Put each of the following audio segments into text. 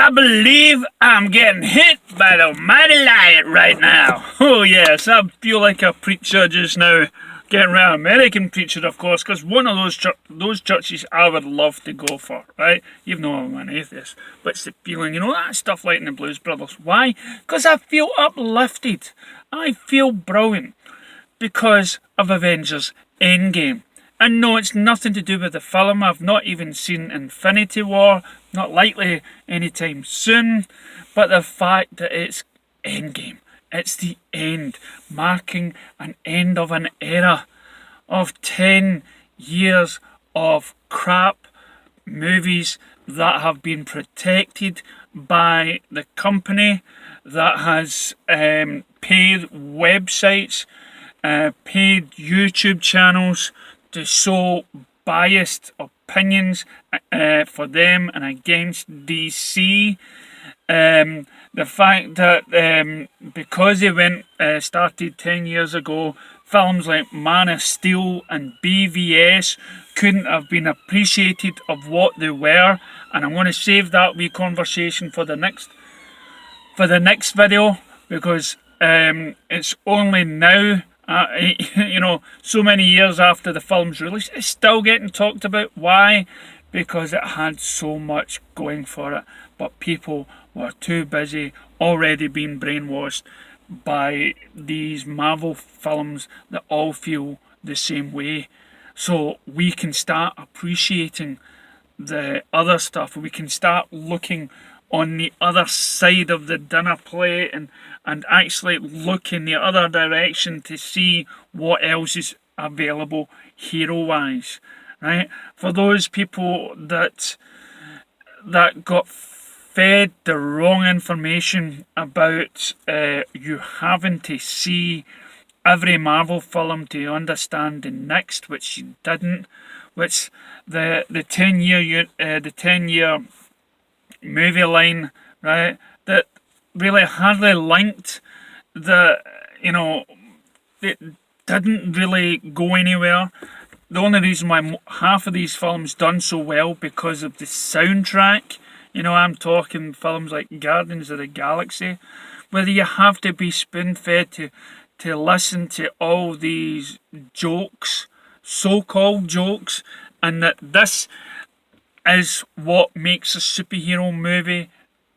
I believe I'm getting hit by the mighty lion right now. Oh yes, I feel like a preacher just now. Getting around American preacher, of course, because one of those churches I would love to go for, right? Even though I'm an atheist, but it's the feeling, that stuff like in the Blues Brothers. Why? Because I feel uplifted. I feel brilliant because of Avengers Endgame. And no, it's nothing to do with the film. I've not even seen Infinity War, not likely anytime soon. But the fact that it's Endgame, it's the end, marking an end of an era of 10 years of crap movies that have been protected by the company that has paid websites, paid YouTube channels to show biased opinions for them and against DC. The fact that because they started 10 years ago, films like Man of Steel and BVS couldn't have been appreciated of what they were, and I'm going to save that wee conversation for the next video, because it's only now, so many years after the film's release, it's still getting talked about. Why? Because it had so much going for it, but people were too busy already being brainwashed by these Marvel films that all feel the same way. So we can start appreciating the other stuff. We can start looking on the other side of the dinner plate and actually look in the other direction to see what else is available hero-wise, right? For those people that got fed the wrong information about you having to see every Marvel film to understand the next, which you didn't, which the 10-year movie line, right, that really hardly linked it didn't really go anywhere. The only reason why half of these films done so well because of the soundtrack. I'm talking films like Guardians of the Galaxy, whether you have to be spoon-fed to listen to all these jokes, so-called jokes, and that this is what makes a superhero movie.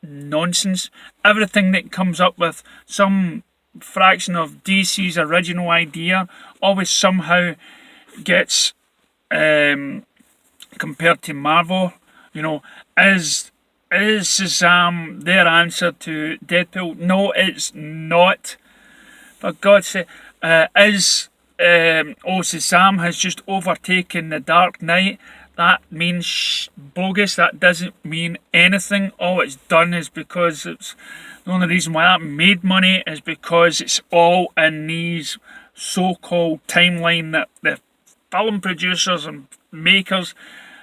Nonsense. Everything that comes up with some fraction of DC's original idea always somehow gets compared to Marvel. Is Shazam their answer to Deadpool? No, it's not. For God's sake, Shazam has just overtaken the Dark Knight. That means bogus. That doesn't mean anything. All it's done is because it's the only reason why that made money is because it's all in these so-called timeline that the film producers and makers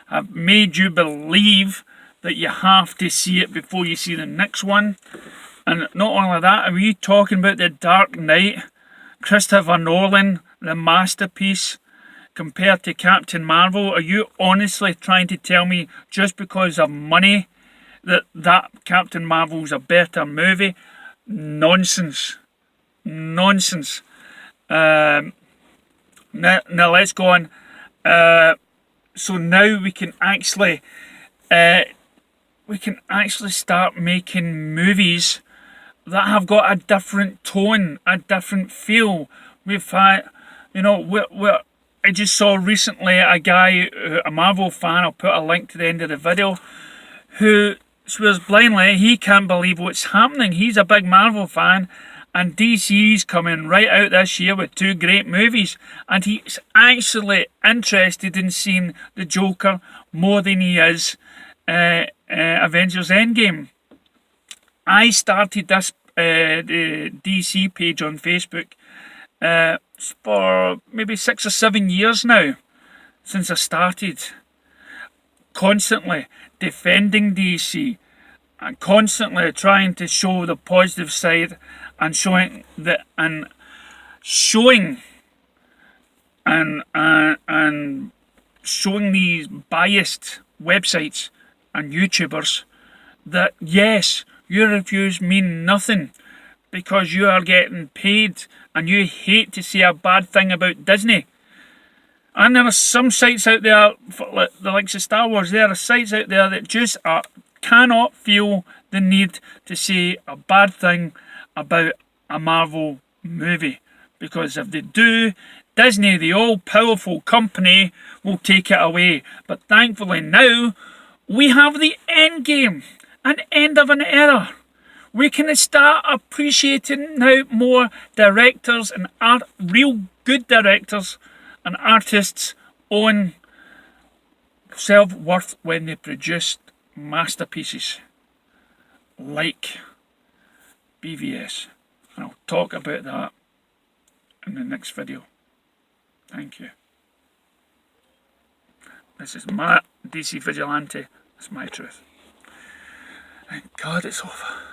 have made you believe that you have to see it before you see the next one. And not only that, are we talking about the Dark Knight, Christopher Nolan, the masterpiece, compared to Captain Marvel? Are you honestly trying to tell me just because of money that Captain Marvel's a better movie? Nonsense. Nonsense. Now let's go on. So now we can actually start making movies that have got a different tone, a different feel. We've had, I just saw recently a guy, a Marvel fan, I'll put a link to the end of the video, who swears blindly he can't believe what's happening. He's a big Marvel fan, and DC's coming right out this year with 2 great movies, and he's actually interested in seeing the Joker more than he is Avengers Endgame. I started this the DC page on Facebook for maybe 6 or 7 years now, since I started, constantly defending DC and constantly trying to show the positive side and showing these biased websites and YouTubers that yes, your reviews mean nothing because you are getting paid and you hate to see a bad thing about Disney. And there are some sites out there, for the likes of Star Wars, there are sites out there that just cannot feel the need to say a bad thing about a Marvel movie. Because if they do, Disney, the all-powerful company, will take it away. But thankfully now, we have the end game, an end of an era. We can start appreciating now more directors and real good directors and artists own self-worth when they produce masterpieces like BVS. And I'll talk about that in the next video. Thank you. This is my DC Vigilante. It's my truth. Thank God it's over.